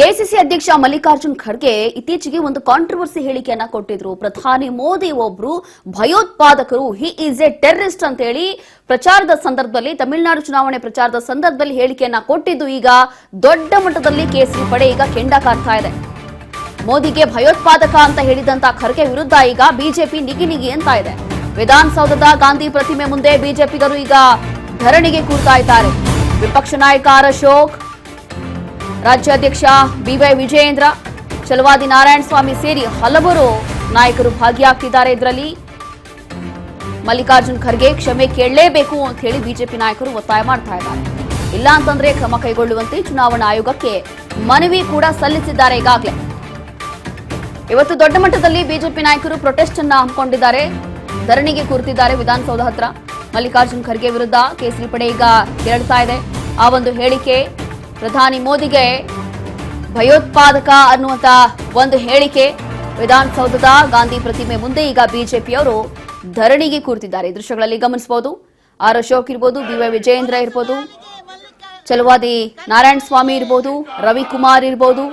AICC ಅಧ್ಯಕ್ಷ ಮಲ್ಲಿಕಾರ್ಜುನ್ ಖರ್ಗೆ ಇತ್ತೀಚೆಗೆ ಒಂದು ಕಾಂಟ್ರವರ್ಸಿ ಹೇಳಿಕೆಯನ್ನ ಕೊಟ್ಟಿದ್ರು. ಪ್ರಧಾನಿ ಮೋದಿ ಒಬ್ರು ಭಯೋತ್ಪಾದಕರು, ಹಿ ಈಸ್ ಎ ಟೆರರಿಸ್ಟ್ ಅಂತ ಹೇಳಿ ಪ್ರಚಾರದ ಸಂದರ್ಭದಲ್ಲಿ, ತಮಿಳುನಾಡು ಚುನಾವಣೆ ಪ್ರಚಾರದ ಸಂದರ್ಭದಲ್ಲಿ ಹೇಳಿಕೆಯನ್ನ ಕೊಟ್ಟಿದ್ದು ಈಗ ದೊಡ್ಡ ಮಟ್ಟದಲ್ಲಿ ಕೇಸರಿ ಪಡೆ ಈಗ ಕೆಂಡ ಕಾರ್ತಾ ಇದೆ. ಮೋದಿಗೆ ಭಯೋತ್ಪಾದಕ ಅಂತ ಹೇಳಿದಂತ ಖರ್ಗೆ ವಿರುದ್ಧ ಈಗ ಬಿಜೆಪಿ ನಿಗಿ ಅಂತ ಇದೆ. ವಿಧಾನಸೌಧದ ಗಾಂಧಿ ಪ್ರತಿಮೆ ಮುಂದೆ ಬಿಜೆಪಿಗರು ಈಗ ಧರಣಿಗೆ ಕೂರ್ತಾ ಇದ್ದಾರೆ. ವಿಪಕ್ಷ ನಾಯಕ ಆರ್ ಅಶೋಕ್, ರಾಜ್ಯಾಧ್ಯಕ್ಷ ಬಿವೈ ವಿಜಯೇಂದ್ರ, ಚಲವಾದಿ ನಾರಾಯಣಸ್ವಾಮಿ ಸೇರಿ ಹಲವರು ನಾಯಕರು ಭಾಗಿಯಾಗ್ತಿದ್ದಾರೆ. ಇದರಲ್ಲಿ ಮಲ್ಲಿಕಾರ್ಜುನ್ ಖರ್ಗೆ ಕ್ಷಮೆ ಕೇಳಲೇಬೇಕು ಅಂತ ಹೇಳಿ ಬಿಜೆಪಿ ನಾಯಕರು ಒತ್ತಾಯ ಮಾಡ್ತಾ ಇದ್ದಾರೆ. ಇಲ್ಲ ಅಂತಂದ್ರೆ ಕ್ರಮ ಕೈಗೊಳ್ಳುವಂತೆ ಚುನಾವಣಾ ಆಯೋಗಕ್ಕೆ ಮನವಿ ಕೂಡ ಸಲ್ಲಿಸಿದ್ದಾರೆ. ಈಗಾಗಲೇ ಇವತ್ತು ದೊಡ್ಡ ಮಟ್ಟದಲ್ಲಿ ಬಿಜೆಪಿ ನಾಯಕರು ಪ್ರೊಟೆಸ್ಟ್ ಅನ್ನ ಹಮ್ಮಿಕೊಂಡಿದ್ದಾರೆ, ಧರಣಿಗೆ ಕೂರ್ತಿದ್ದಾರೆ ವಿಧಾನಸೌಧ ಹತ್ರ. ಮಲ್ಲಿಕಾರ್ಜುನ್ ಖರ್ಗೆ ವಿರುದ್ಧ ಕೇಸರಿ ಪಡೆ ಈಗ ತೆರಳುತ್ತಾ ಇದೆ. ಆ ಒಂದು ಹೇಳಿಕೆ, ಪ್ರಧಾನಿ ಮೋದಿಗೆ ಭಯೋತ್ಪಾದಕ ಅನ್ನುವಂತ ಒಂದು ಹೇಳಿಕೆ, ವಿಧಾನಸೌಧದ ಗಾಂಧಿ ಪ್ರತಿಮೆ ಮುಂದೆ ಈಗ ಬಿಜೆಪಿಯವರು ಧರಣಿಗೆ ಕೂರ್ತಿದ್ದಾರೆ. ಈ ದೃಶ್ಯಗಳಲ್ಲಿ ಗಮನಿಸಬಹುದು. ಆರ್ ಅಶೋಕ್ ಇರ್ಬೋದು, ಬಿವೈ ವಿಜಯೇಂದ್ರ ಇರ್ಬೋದು, ಚಲವಾದಿ ನಾರಾಯಣಸ್ವಾಮಿ ಇರ್ಬೋದು, ರವಿಕುಮಾರ್ ಇರ್ಬೋದು,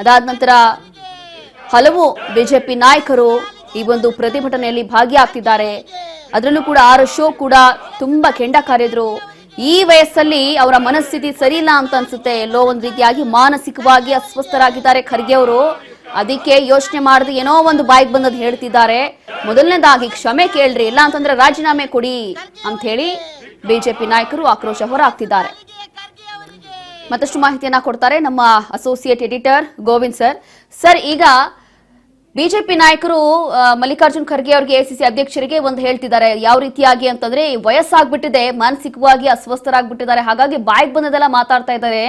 ಅದಾದ ನಂತರ ಹಲವು ಬಿಜೆಪಿ ನಾಯಕರು ಈ ಒಂದು ಪ್ರತಿಭಟನೆಯಲ್ಲಿ ಭಾಗಿಯಾಗ್ತಿದ್ದಾರೆ. ಅದರಲ್ಲೂ ಕೂಡ ಆರ್ ಅಶೋಕ್ ಕೂಡ ತುಂಬಾ ಕೆಂಡ ಕಾರಿದ್ರು. ಈ ವಯಸ್ಸಲ್ಲಿ ಅವರ ಮನಸ್ಥಿತಿ ಸರಿ ಇಲ್ಲ ಅಂತ ಅನ್ಸುತ್ತೆ. ಎಲ್ಲೋ ಒಂದು ರೀತಿಯಾಗಿ ಮಾನಸಿಕವಾಗಿ ಅಸ್ವಸ್ಥರಾಗಿದ್ದಾರೆ ಖರ್ಗೆ ಅವರು. ಅದಕ್ಕೆ ಯೋಚನೆ ಮಾಡದೆ ಏನೋ ಒಂದು ಬಾಯಿಗೆ ಬಂದದ್ದು ಹೇಳ್ತಿದ್ದಾರೆ. ಮೊದಲನೇದಾಗಿ ಕ್ಷಮೆ ಕೇಳ್ರಿ, ಇಲ್ಲ ಅಂತಂದ್ರೆ ರಾಜೀನಾಮೆ ಕೊಡಿ ಅಂತ ಹೇಳಿ ಬಿಜೆಪಿ ನಾಯಕರು ಆಕ್ರೋಶ ಹೊರಹಾಕ್ತಿದ್ದಾರೆ. ಮತ್ತಷ್ಟು ಮಾಹಿತಿಯನ್ನ ಕೊಡ್ತಾರೆ ನಮ್ಮ associate editor Govind sir. Sir, ಈಗ ಬಿಜೆಪಿ ನಾಯಕರು ಮಲ್ಲಿಕಾರ್ಜುನ್ ಖರ್ಗೆ ಅವರಿಗೆ ಎಐಸಿಸಿ ಅಧ್ಯಕ್ಷರಿಗೆ ಒಂದು ಹೇಳ್ತಿದ್ದಾರೆ. ಯಾವ ರೀತಿಯಾಗಿ ಅಂತಂದ್ರೆ ವಯಸ್ಸಾಗ್ಬಿಟ್ಟಿದೆ, ಮಾನಸಿಕವಾಗಿ ಅಸ್ವಸ್ಥರಾಗ್ಬಿಟ್ಟಿದ್ದಾರೆ, ಹಾಗಾಗಿ ಬಾಯಿಗೆ ಬಂದದೆಲ್ಲ ಮಾತಾಡ್ತಾ ಇದ್ದಾರೆ.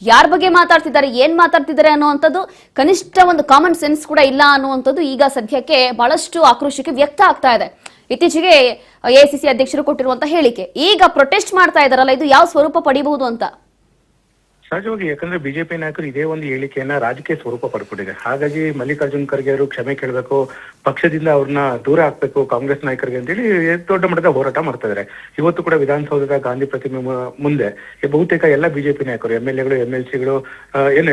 ಯಾರ ಬಗ್ಗೆ ಮಾತಾಡ್ತಿದ್ದಾರೆ, ಏನ್ ಮಾತಾಡ್ತಿದ್ದಾರೆ ಅನ್ನುವಂಥದ್ದು ಕನಿಷ್ಠ ಒಂದು ಕಾಮನ್ ಸೆನ್ಸ್ ಕೂಡ ಇಲ್ಲ ಅನ್ನುವಂಥದ್ದು ಈಗ ಸದ್ಯಕ್ಕೆ ಬಹಳಷ್ಟು ಆಕ್ರೋಶಕ್ಕೆ ವ್ಯಕ್ತ ಆಗ್ತಾ ಇದೆ. ಇತ್ತೀಚೆಗೆ ಎಐಸಿಸಿ ಅಧ್ಯಕ್ಷರು ಕೊಟ್ಟಿರುವಂತಹ ಹೇಳಿಕೆ, ಈಗ ಪ್ರೊಟೆಸ್ಟ್ ಮಾಡ್ತಾ ಇದಾರಲ್ಲ, ಇದು ಯಾವ ಸ್ವರೂಪ ಪಡಿಬಹುದು ಅಂತ? ಸಹಜವಾಗಿ, ಯಾಕಂದ್ರೆ ಬಿಜೆಪಿ ನಾಯಕರು ಇದೇ ಒಂದು ಹೇಳಿಕೆಯನ್ನ ರಾಜಕೀಯ ಸ್ವರೂಪ ಪಡ್ಕೊಂಡಿದೆ. ಹಾಗಾಗಿ ಮಲ್ಲಿಕಾರ್ಜುನ್ ಖರ್ಗೆ ಅವರು ಕ್ಷಮೆ ಕೇಳಬೇಕು, ಪಕ್ಷದಿಂದ ಅವ್ರನ್ನ ದೂರ ಹಾಕ್ಬೇಕು ಕಾಂಗ್ರೆಸ್ ನಾಯಕರಿಗೆ ಅಂತೇಳಿ ದೊಡ್ಡ ಮಟ್ಟದ ಹೋರಾಟ ಮಾಡ್ತಾ ಇದ್ದಾರೆ. ಇವತ್ತು ಕೂಡ ವಿಧಾನಸೌಧದ ಗಾಂಧಿ ಪ್ರತಿಮೆ ಮುಂದೆ ಬಹುತೇಕ ಎಲ್ಲ ಬಿಜೆಪಿ ನಾಯಕರು, MLA ಗಳು, MLC ಗಳು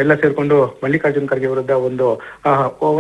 ಎಲ್ಲ ಸೇರ್ಕೊಂಡು ಮಲ್ಲಿಕಾರ್ಜುನ್ ಖರ್ಗೆ ವಿರುದ್ಧ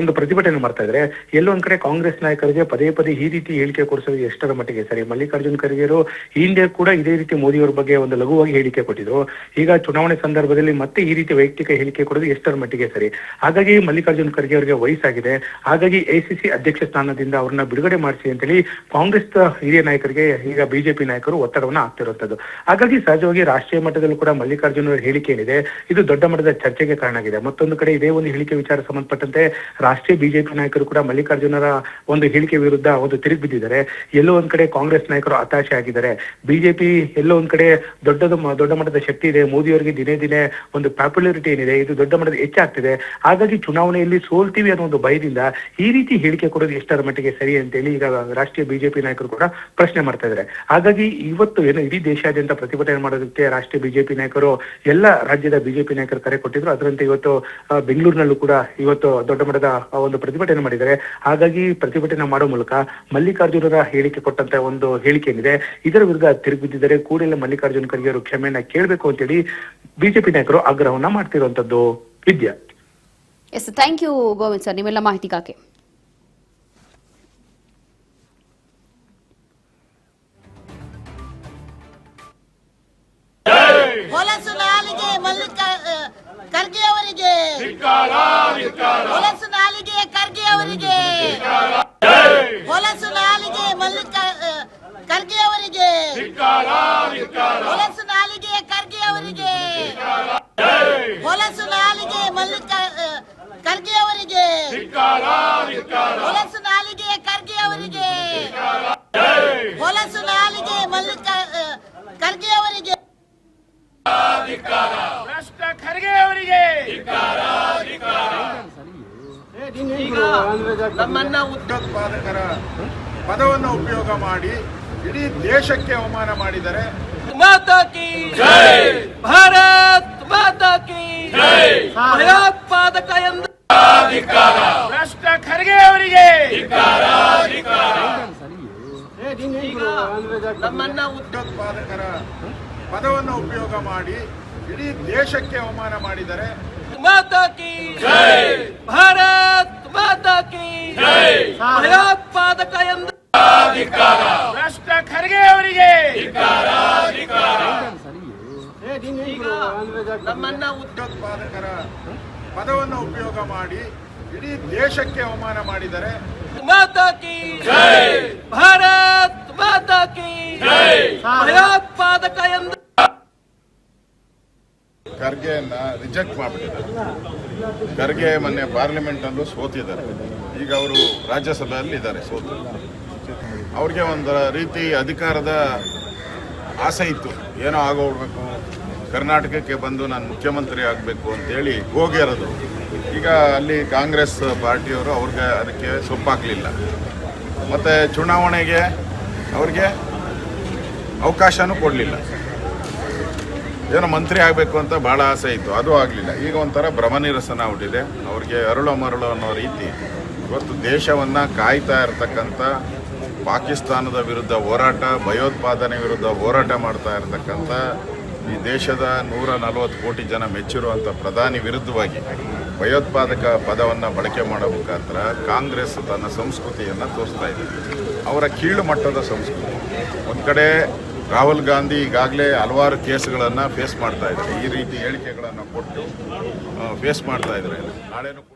ಒಂದು ಪ್ರತಿಭಟನೆ ಮಾಡ್ತಾ ಇದ್ದಾರೆ. ಎಲ್ಲೊಂದ್ ಕಡೆ ಕಾಂಗ್ರೆಸ್ ನಾಯಕರಿಗೆ ಪದೇ ಪದೇ ಈ ರೀತಿ ಹೇಳಿಕೆ ಕೊಡಿಸೋದು ಎಷ್ಟರ ಮಟ್ಟಿಗೆ ಸರಿ? ಮಲ್ಲಿಕಾರ್ಜುನ್ ಖರ್ಗೆರು ಹಿಂದೆ ಕೂಡ ಇದೇ ರೀತಿ ಮೋದಿಯವರ ಬಗ್ಗೆ ಒಂದು ಲಘುವಾಗಿ ಹೇಳಿಕೆ ಕೊಟ್ಟಿದ್ರು. ಈಗ ಚುನಾವಣೆ ಸಂದರ್ಭದಲ್ಲಿ ಮತ್ತೆ ಈ ರೀತಿ ವೈಯಕ್ತಿಕ ಹೇಳಿಕೆ ಕೊಡೋದು ಎಷ್ಟರ ಮಟ್ಟಿಗೆ ಸರಿ? ಹಾಗಾಗಿ ಮಲ್ಲಿಕಾರ್ಜುನ್ ಖರ್ಗೆ ಅವರಿಗೆ ವಯಸ್ಸಾಗಿದೆ, ಹಾಗಾಗಿ ಎಐಸಿಸಿ ಅಧ್ಯಕ್ಷ ಸ್ಥಾನದಿಂದ ಅವ್ರನ್ನ ಬಿಡುಗಡೆ ಮಾಡಿಸಿ ಅಂತೇಳಿ ಕಾಂಗ್ರೆಸ್ ಹಿರಿಯ ನಾಯಕರಿಗೆ ಈಗ ಬಿಜೆಪಿ ನಾಯಕರು ಒತ್ತಡವನ್ನ ಹಾಕ್ತಿರುವಂತದ್ದು. ಹಾಗಾಗಿ ಸಹಜವಾಗಿ ರಾಷ್ಟ್ರೀಯ ಮಟ್ಟದಲ್ಲೂ ಕೂಡ ಮಲ್ಲಿಕಾರ್ಜುನ್ ಅವರ ಹೇಳಿಕೆ ಏನಿದೆ ಇದು ದೊಡ್ಡ ಮಟ್ಟದ ಚರ್ಚೆಗೆ ಕಾರಣ ಆಗಿದೆ. ಮತ್ತೊಂದು ಕಡೆ ಇದೇ ಒಂದು ಹೇಳಿಕೆ ವಿಚಾರ ಸಂಬಂಧಪಟ್ಟಂತೆ ರಾಷ್ಟ್ರೀಯ ಬಿಜೆಪಿ ನಾಯಕರು ಕೂಡ ಮಲ್ಲಿಕಾರ್ಜುನರ ಒಂದು ಹೇಳಿಕೆ ವಿರುದ್ಧ ಒಂದು ತಿರುಗಿ ಬಿದ್ದಿದ್ದಾರೆ. ಎಲ್ಲೋ ಒಂದ್ ಕಡೆ ಕಾಂಗ್ರೆಸ್ ನಾಯಕರು ಹತಾಶೆ ಆಗಿದ್ದಾರೆ. ಬಿಜೆಪಿ ಎಲ್ಲೋ ಒಂದ್ ಕಡೆ ದೊಡ್ಡ ಮಟ್ಟದ ಶಕ್ತಿ ಇದೆ, ಮೋದಿ ಅವರಿಗೆ ದಿನೇ ದಿನೇ ಒಂದು ಪಾಪ್ಯುಲಾರಿಟಿ ಏನಿದೆ ಇದು ದೊಡ್ಡ ಮಟ್ಟದ ಹೆಚ್ಚಾಗ್ತಿದೆ. ಹಾಗಾಗಿ ಚುನಾವಣೆಯಲ್ಲಿ ಸೋಲ್ತೀವಿ ಅನ್ನೋ ಒಂದು ಭಯದಿಂದ ಈ ರೀತಿ ಹೇಳಿಕೆ ಕೊಡೋದು ಎಷ್ಟರ ಮಟ್ಟಿಗೆ ಸರಿ ಅಂತೇಳಿ ಈಗ ರಾಷ್ಟ್ರೀಯ ಬಿಜೆಪಿ ನಾಯಕರು ಕೂಡ ಪ್ರಶ್ನೆ ಮಾಡ್ತಾ ಇದ್ದಾರೆ. ಹಾಗಾಗಿ ಇವತ್ತು ಇಡೀ ದೇಶಾದ್ಯಂತ ಪ್ರತಿಭಟನೆ ಮಾಡೋದಕ್ಕೆ ರಾಷ್ಟ್ರೀಯ ಬಿಜೆಪಿ ನಾಯಕರು ಎಲ್ಲ ರಾಜ್ಯದ ಬಿಜೆಪಿ ನಾಯಕರು ಕರೆ ಕೊಟ್ಟಿದ್ರು. ಅದರಂತೆ ಇವತ್ತು ಬೆಂಗಳೂರಿನಲ್ಲೂ ಕೂಡ ಇವತ್ತು ದೊಡ್ಡ ಮಟ್ಟದ ಒಂದು ಪ್ರತಿಭಟನೆ ಮಾಡಿದ್ದಾರೆ. ಹಾಗಾಗಿ ಪ್ರತಿಭಟನೆ ಮಾಡೋ ಮೂಲಕ ಮಲ್ಲಿಕಾರ್ಜುನರ ಹೇಳಿಕೆ ಕೊಟ್ಟಂತ ಒಂದು ಹೇಳಿಕೆ ಏನಿದೆ ಇದರ ವಿರುದ್ಧ ತಿರುಗಿಬಿದ್ದಿದ್ದಾರೆ. ಕೂಡಲೇ ಮಲ್ಲಿಕಾರ್ಜುನ್ ಖರ್ಗೆ ಅವರು ಕ್ಷಮೆಯನ್ನ ಕೇಳಬೇಕು ಅಂತೇಳಿ ಬಿಜೆಪಿ ನಾಯಕರು ಆಗ್ರಹವನ್ನ ಮಾಡ್ತಿರುವಂತದ್ದು. Vidya. Yes, thank you Govind sir, ನಿಮ್ಮೆಲ್ಲ ಮಾಹಿತಿಗಾಗಿ. ಹೊಲಸು ನಾಲಿಗೆ ಖರ್ಗೆ ಅವರಿಗೆ, ಹೊಲಸು ನಾಲಿಗೆ ಖರ್ಗೆ ಅವರಿಗೆ, ಹೊಲಸು ನಾಲಿಗೆ ಖರ್ಗೆ ಅವರಿಗೆ, ಹೊಲಸು ನಾಲಿಗೆ ಖರ್ಗೆ ಅವರಿಗೆ, ಹೊಲಸು ನಾಲಿಗೆ ಖರ್ಗೆ ಅವರಿಗೆ, ಹೊಲಸು ನಾಲಿಗೆ ಖರ್ಗೆ ಅವರಿಗೆ, ಹೊಲಸು ನಾಲಿಗೆ ಖರ್ಗೆ ಅವರಿಗೆ, ಭ್ರಷ್ಟ ಖರ್ಗೆ ಅವರಿಗೆ ನಮ್ಮನ್ನ ಉತ್ಪಾದಕರ ಪದವನ್ನು ಉಪಯೋಗ ಮಾಡಿ ಇಡೀ ದೇಶಕ್ಕೆ ಅವಮಾನ ಮಾಡಿದರೆ ಮಾತಾ ಕಿ ಜೈ, ಭಾರತ್ ಮಾತಾ ಕಿ ಜೈ. ಭಯೋತ್ಪಾದಕ ಎಂದು ಭ್ರಷ್ಟ ಖರ್ಗೆ ಅವರಿಗೆ ನಮ್ಮನ್ನ ಉತ್ಪಾದಕರ ಪದವನ್ನು ಉಪಯೋಗ ಮಾಡಿ ಇಡೀ ದೇಶಕ್ಕೆ ಅವಮಾನ ಮಾಡಿದರೆ माता की जय, भारत माता की जय, ಭಯೋತ್ಪಾದಕ ಎಂದು ಭ್ರಷ್ಟ ಖರ್ಗೆ ಅವರಿಗೆ ಈಗ ನಮ್ಮನ್ನ ಭಯೋತ್ಪಾದಕರ ಪದವನ್ನು ಉಪಯೋಗ ಮಾಡಿ ಇಡೀ ದೇಶಕ್ಕೆ ಅವಮಾನ ಮಾಡಿದರೆ ಮಾತಾ ಕಿ ಜೈ, ಭಾರತ್ ಮಾತಾ ಕಿ ಜೈ, ಭಯೋತ್ಪಾದಕ ಎಂದು ಖರ್ಗೆಯನ್ನ ರಿಜೆಕ್ಟ್ ಮಾಡಿಬಿಟ್ಟಿದ್ದಾರೆ. ಖರ್ಗೆ ಮೊನ್ನೆ ಪಾರ್ಲಿಮೆಂಟ್ ಅಲ್ಲೂ ಸೋತಿದ್ದಾರೆ. ಈಗ ಅವರು ರಾಜ್ಯಸಭೆಯಲ್ಲಿ ಇದ್ದಾರೆ ಸೋತು. ಅವ್ರಿಗೆ ಒಂದು ರೀತಿ ಅಧಿಕಾರದ ಆಸೆ ಇತ್ತು, ಏನೋ ಆಗೋಗ್ಬೇಕು, ಕರ್ನಾಟಕಕ್ಕೆ ಬಂದು ನಾನು ಮುಖ್ಯಮಂತ್ರಿ ಆಗಬೇಕು ಅಂತೇಳಿ ಹೋಗಿರೋದು. ಈಗ ಅಲ್ಲಿ ಕಾಂಗ್ರೆಸ್ ಪಾರ್ಟಿಯವರು ಅವ್ರಿಗೆ ಅದಕ್ಕೆ ಸೊಪ್ಪಾಗಲಿಲ್ಲ. ಮತ್ತು ಚುನಾವಣೆಗೆ ಅವ್ರಿಗೆ ಅವಕಾಶನೂ ಕೊಡಲಿಲ್ಲ. ಏನೋ ಮಂತ್ರಿ ಆಗಬೇಕು ಅಂತ ಭಾಳ ಆಸೆ ಇತ್ತು, ಅದು ಆಗಲಿಲ್ಲ. ಈಗ ಒಂಥರ ಭ್ರಮನಿರಸನ ಆಗ್ಬಿಟ್ಟಿದೆ. ಅವ್ರಿಗೆ ಅರಳು ಮರಳು ಅನ್ನೋ ರೀತಿ ಇವತ್ತು ದೇಶವನ್ನು ಕಾಯ್ತಾ ಇರತಕ್ಕಂಥ ಪಾಕಿಸ್ತಾನದ ವಿರುದ್ಧ ಹೋರಾಟ, ಭಯೋತ್ಪಾದನೆ ವಿರುದ್ಧ ಹೋರಾಟ ಮಾಡ್ತಾ ಇರತಕ್ಕಂಥ ಈ ದೇಶದ 140 ಕೋಟಿ ಜನ ಮೆಚ್ಚಿರುವಂಥ ಪ್ರಧಾನಿ ವಿರುದ್ಧವಾಗಿ ಭಯೋತ್ಪಾದಕ ಪದವನ್ನು ಬಳಕೆ ಮಾಡೋ ಮುಖಾಂತರ ಕಾಂಗ್ರೆಸ್ ತನ್ನ ಸಂಸ್ಕೃತಿಯನ್ನು ತೋರಿಸ್ತಾ ಇದೆ. ಅವರ ಕೀಳು ಮಟ್ಟದ ಸಂಸ್ಕೃತಿ. ಒಂದು ಕಡೆ ರಾಹುಲ್ ಗಾಂಧಿ ಈಗಾಗಲೇ ಹಲವಾರು ಕೇಸ್ಗಳನ್ನು ಫೇಸ್ ಮಾಡ್ತಾ ಇದ್ದಾರೆ. ಈ ರೀತಿ ಹೇಳಿಕೆಗಳನ್ನು ಕೊಟ್ಟು ಫೇಸ್ ಮಾಡ್ತಾ ಇದ್ದಾರೆ. ನಾಳೆನೂ